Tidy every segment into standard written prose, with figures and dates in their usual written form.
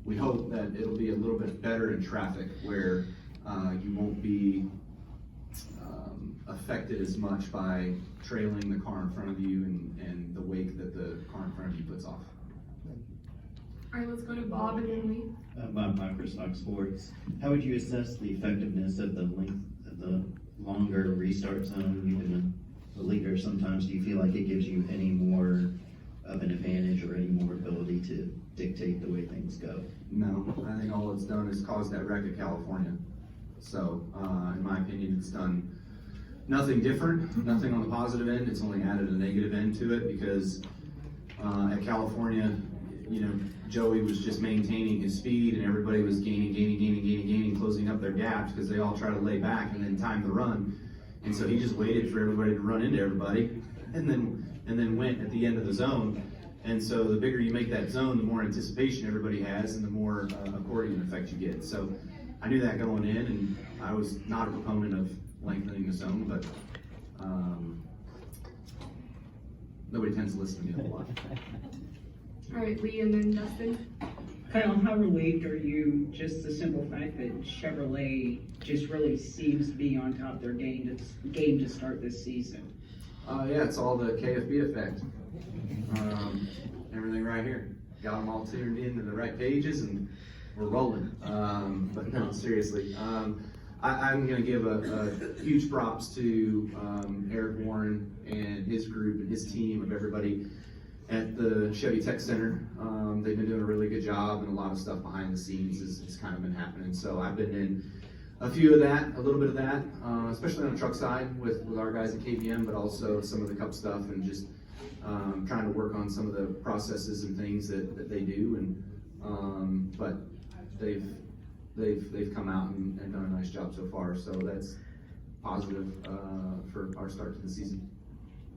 we hope that it'll be a little bit better in traffic where you won't be affected as much by trailing the car in front of you and the wake that the car in front of you puts off. All right, let's go to Bob and then Lee. Bob Piper, Fox Sports. How would you assess the effectiveness of the length of the longer restart zone? You've been a leader sometimes. Do you feel like it gives you any more of an advantage or any more ability to dictate the way things go? No, I think all it's done is cause that wreck at California. So, in my opinion, it's done nothing different, nothing on the positive end. It's only added a negative end to it because at California, you know, Joey was just maintaining his speed and everybody was gaining, closing up their gaps because they all try to lay back and then time the run. And so he just waited for everybody to run into everybody and then went at the end of the zone. And so the bigger you make that zone, the more anticipation everybody has and the more accordion effect you get. So I knew that going in, and I was not a proponent of lengthening the zone, but nobody tends to listen to me a whole lot. All right, Lee and then Dustin. Kyle, how relieved are you just the simple fact that Chevrolet just really seems to be on top of their game to start this season? Yeah, it's all the KFB effect. Everything right here. Got them all tuned into the right pages and we're rolling. But no, seriously. I'm going to give a huge props to Eric Warren and his group and his team of everybody at the Chevy Tech Center. They've been doing a really good job, and a lot of stuff behind the scenes has kind of been happening. So I've been in a few of that, a little bit of that, especially on the truck side with our guys at KBM, but also some of the Cup stuff and just trying to work on some of the processes and things that they do. And but they've come out and done a nice job so far. So that's positive for our start to the season.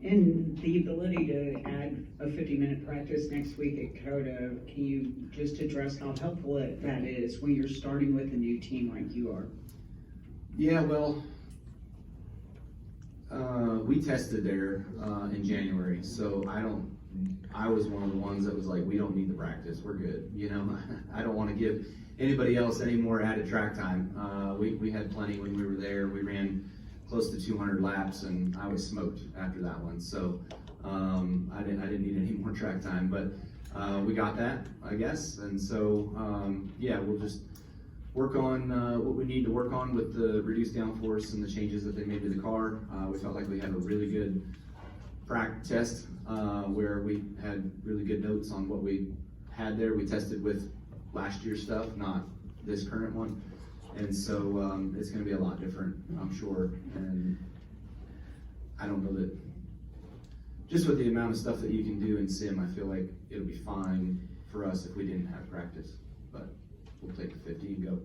And the ability to add a 50-minute practice next week at COTA, can you just address how helpful that is when you're starting with a new team like you are? Yeah, well, we tested there in January, so I was one of the ones that was like, we don't need the practice, we're good. You know, I don't want to give anybody else any more added track time. We had plenty when we were there. We ran close to 200 laps, and I was smoked after that one. So I didn't need any more track time, but we got that, I guess. And so yeah, we'll just work on what we need to work on with the reduced downforce and the changes that they made to the car. We felt like we had a really good practice test where we had really good notes on what we had there. We tested with last year's stuff, not this current one. And so it's going to be a lot different, I'm sure. And I don't know that, just with the amount of stuff that you can do in sim, I feel like it'll be fine for us if we didn't have practice. But we'll take the 50 and go.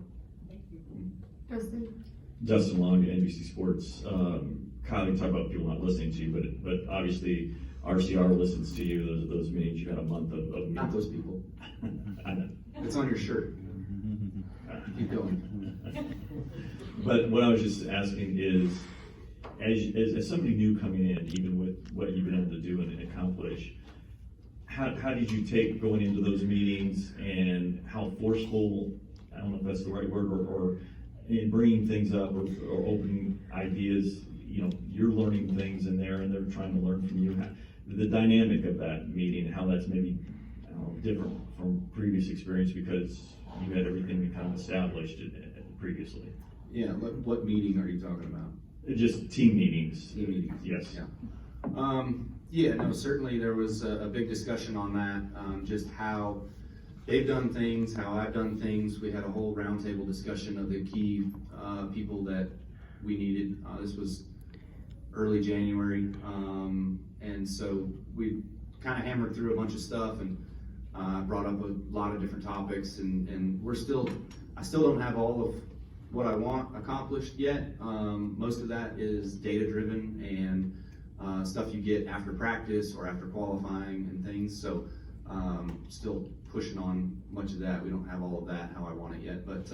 Dustin Long, NBC Sports. Kyle, you talk about people not listening to you, but obviously RCR listens to you. Those meetings, you had a month of meetings. Not those people. I know. It's on your shirt. Keep going. But what I was just asking is, as somebody new coming in, even with what you've been able to do and accomplish, how did you take going into those meetings, and how forceful, I don't know if that's the right word, or in bringing things up or opening ideas, you know, you're learning things in there and they're trying to learn from you. The dynamic of that meeting, how that's maybe different from previous experience because you had everything kind of established previously. Yeah, what meeting are you talking about? Just team meetings. Team meetings. Yes. Yeah. Yeah, no, certainly there was a big discussion on that, just how they've done things, how I've done things. We had a whole roundtable discussion of the key people that we needed. This was early January, and so we kind of hammered through a bunch of stuff and brought up a lot of different topics, and I still don't have all of what I want accomplished yet. Most of that is data driven and stuff you get after practice or after qualifying and things. So still pushing on much of that. We don't have all of that how I want it yet, but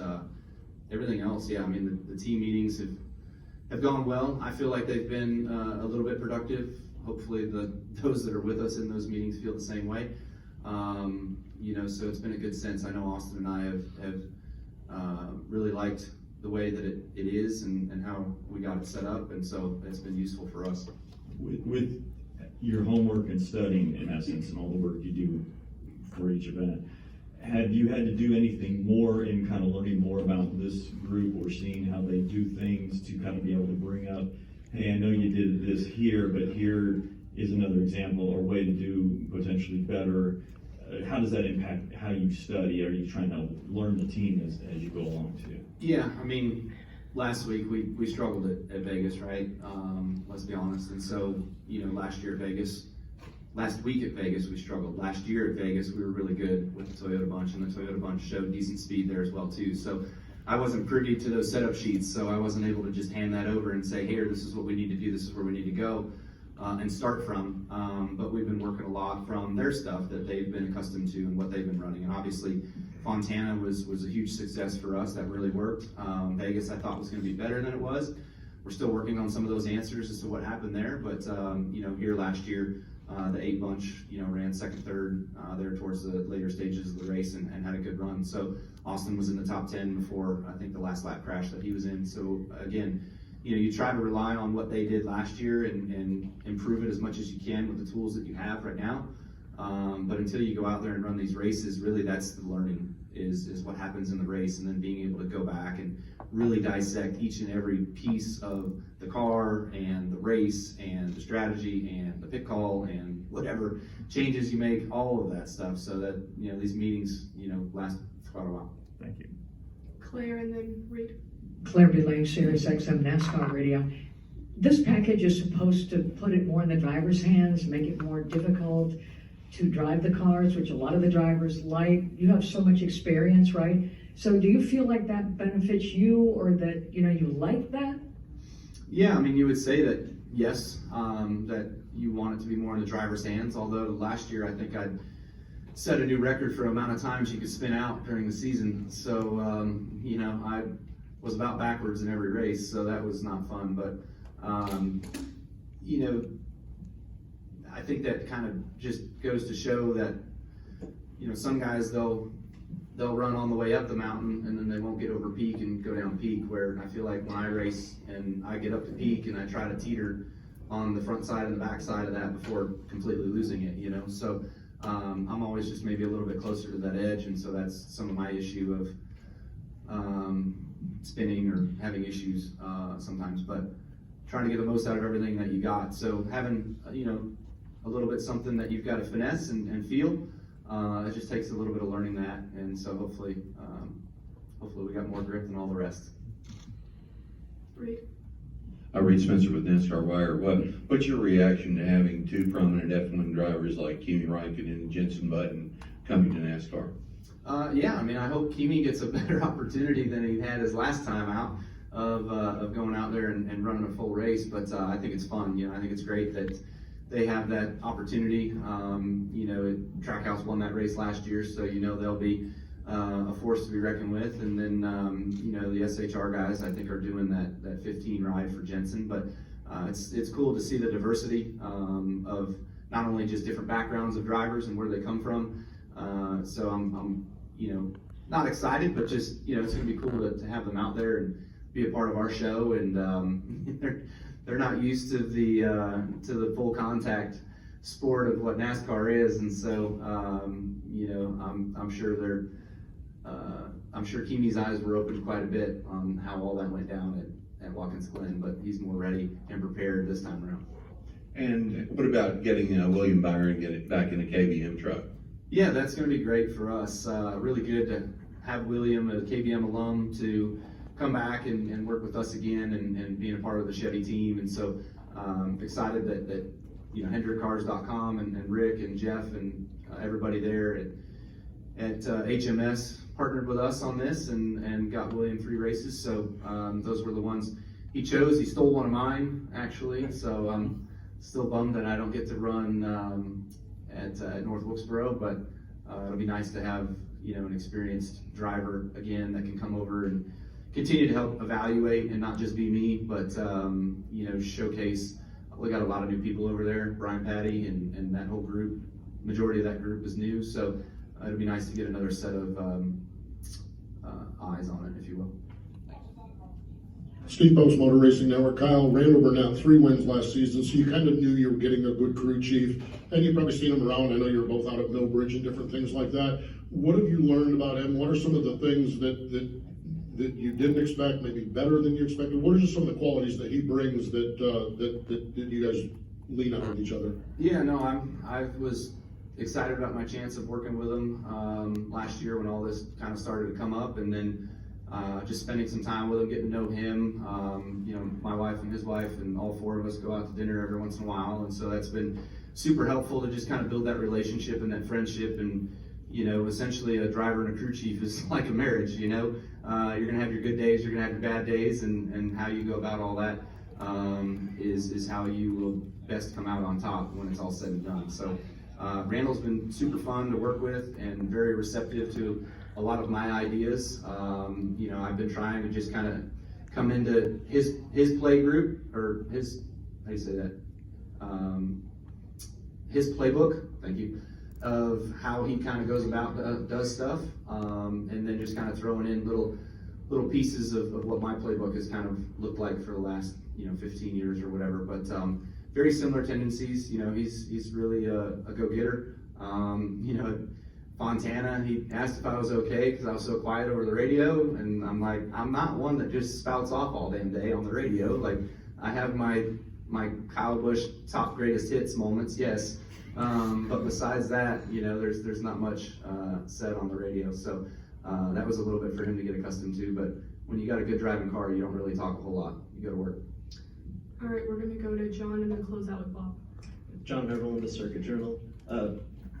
everything else, yeah, I mean, the team meetings have gone well. I feel like they've been a little bit productive. Hopefully those that are with us in those meetings feel the same way. You so it's been a good sense. I know Austin and I have really liked the way that it is and how we got it set up, and so it's been useful for us. With your homework and studying, in essence, and all the work you do for each event, have you had to do anything more in kind of learning more about this group or seeing how they do things to kind of be able to bring up, hey, I know you did this here, but here is another example or way to do potentially better? How does that impact how you study? Are you trying to learn the team as you go along too? Yeah, I mean, last week we struggled at Vegas, right? Let's be honest. And so, last week at Vegas we struggled. Last year at Vegas we were really good with the Toyota bunch, and the Toyota bunch showed decent speed there as well too. So I wasn't privy to those setup sheets, so I wasn't able to just hand that over and say, here, this is what we need to do, this is where we need to go. And start from, but we've been working a lot from their stuff that they've been accustomed to and what they've been running. And obviously, Fontana was a huge success for us. That really worked. Vegas, I thought was going to be better than it was. We're still working on some of those answers as to what happened there. But here last year, the 8 bunch, ran second, third there towards the later stages of the race and had a good run. So Austin was in the top 10 before I think the last lap crash that he was in. So again, you try to rely on what they did last year and improve it as much as you can with the tools that you have right now. But until you go out there and run these races, really that's the learning is what happens in the race, and then being able to go back and really dissect each and every piece of the car and the race and the strategy and the pit call and whatever changes you make, all of that stuff, so that these meetings last quite a while. Thank you. Claire and then Reed. Claire Delane, Sirius XM NASCAR Radio. This package is supposed to put it more in the driver's hands, make it more difficult to drive the cars, which a lot of the drivers like. You have so much experience, right? So do you feel like that benefits you, or that you like that? Yeah, I mean, you would say that yes, that you want it to be more in the driver's hands. Although last year I think I'd set a new record for amount of times you could spin out during the season. So I was about backwards in every race, so that was not fun. But I think that kind of just goes to show that some guys they'll run on the way up the mountain and then they won't get over peak and go down peak, where I feel like when I race and I get up to peak and I try to teeter on the front side and the back side of that before completely losing it, so I'm always just maybe a little bit closer to that edge, and so that's some of my issue of spinning or having issues sometimes, but trying to get the most out of everything that you got. So having a little bit something that you've got to finesse and feel, it just takes a little bit of learning that, and so hopefully we got more grip than all the rest. Reed. Reed Spencer with NASCAR Wire. What's your reaction to having 2 prominent F1 drivers like Kimi Räikkönen and Jenson Button coming to NASCAR? Yeah, I mean, I hope Kimi gets a better opportunity than he had his last time out of going out there and running a full race. But I think it's fun. I think it's great that they have that opportunity. Trackhouse won that race last year, so they'll be a force to be reckoned with. And then the SHR guys I think are doing that 15 ride for Jenson. But it's cool to see the diversity of not only just different backgrounds of drivers and where they come from. So I'm not excited, but just it's going to be cool to have them out there and be a part of our show. And they're not used to the full contact sport of what NASCAR is, and so I'm sure Kimi's eyes were opened quite a bit on how all that went down at Watkins Glen, but he's more ready and prepared this time around. And what about getting William Byron back in a KBM truck? Yeah, that's going to be great for us. Really good to have William, a KBM alum, to come back and work with us again and being a part of the Chevy team. And so excited that HendrickCars.com and Rick and Jeff and everybody there at HMS partnered with us on this and got William 3 races. So those were the ones he chose. He stole one of mine, actually. So I'm still bummed that I don't get to run at North Wilkesboro, but it'll be nice to have an experienced driver again that can come over and continue to help evaluate and not just be me, but showcase. We got a lot of new people over there, Brian Patty and that whole group. Majority of that group is new, so it'd be nice to get another set of eyes on it, if you will. Steve Post Motor Racing Network. Kyle, Randall Burnett, 3 wins last season, so you kind of knew you were getting a good crew chief, and you've probably seen him around. I know you were both out at Millbridge and different things like that. What have you learned about him? What are some of the things that you didn't expect, maybe better than you expected? What are just some of the qualities that he brings that you guys lean on with each other? Yeah, no, I was excited about my chance of working with him last year when all this kind of started to come up, and then just spending some time with him, getting to know him. You know, my wife and his wife and all 4 of us go out to dinner every once in a while, and so that's been super helpful to just kind of build that relationship and that friendship. And you know, essentially a driver and a crew chief is like a marriage. You know, you're gonna have your good days, you're gonna have your bad days, and how you go about all that is how you will best come out on top when it's all said and done. So Randall's been super fun to work with and very receptive to a lot of my ideas. You know, I've been trying to just kind of come into his play group, or his, how do you say that? His playbook, thank you, of how he kind of goes about, does stuff, and then just kind of throwing in little pieces of what my playbook has kind of looked like for the last, you know, 15 years or whatever. But very similar tendencies. You know, he's really a go-getter. You know, Fontana, he asked if I was okay because I was so quiet over the radio, and I'm like, I'm not one that just spouts off all damn day on the radio. Like, I have my Kyle Busch top greatest hits moments, yes, but besides that, you know, there's not much said on the radio. So that was a little bit for him to get accustomed to. But when you got a good driving car, you don't really talk a whole lot. You go to work. All right, we're gonna go to John and then close out with Bob. John Everland, the Circuit Journal.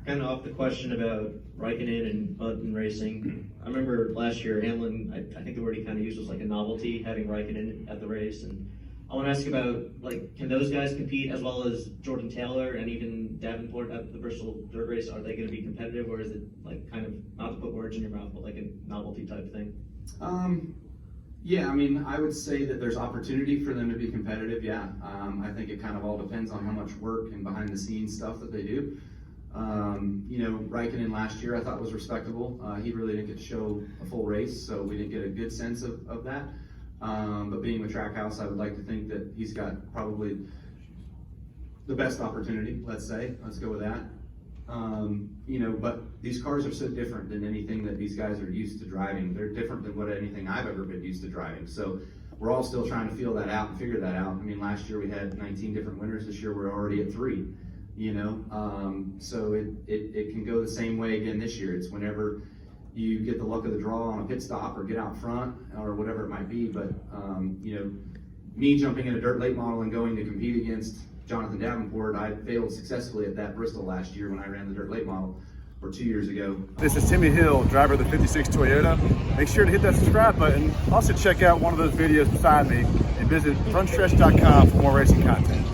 Kind of off the question about Raikkonen and Button racing. I remember last year Hamlin, I think the word he kind of used was like a novelty, having Raikkonen at the race. And I want to ask about, like, can those guys compete as well as Jordan Taylor and even Davenport at the Bristol Dirt Race? Are they going to be competitive, or is it like kind of, not to put words in your mouth, but like a novelty type thing? Yeah, I mean, I would say that there's opportunity for them to be competitive, yeah. I think it kind of all depends on how much work and behind the scenes stuff that they do. You know, Raikkonen last year I thought was respectable. He really didn't get to show a full race, so we didn't get a good sense of that. But being with Trackhouse, I would like to think that he's got probably the best opportunity, let's say. Let's go with that. You know, but these cars are so different than anything that these guys are used to driving. They're different than what anything I've ever been used to driving. So we're all still trying to feel that out and figure that out. I mean, last year we had 19 different winners. This year we're already at 3. You know, so it can go the same way again this year. It's whenever you get the luck of the draw on a pit stop or get out front or whatever it might be. But, you know, me jumping in a dirt late model and going to compete against Jonathan Davenport, I failed successfully at that Bristol last year when I ran the dirt late model, or 2 years ago. This is Timmy Hill, driver of the 56 Toyota. Make sure to hit that subscribe button. Also check out one of those videos beside me and visit frontstretch.com for more racing content.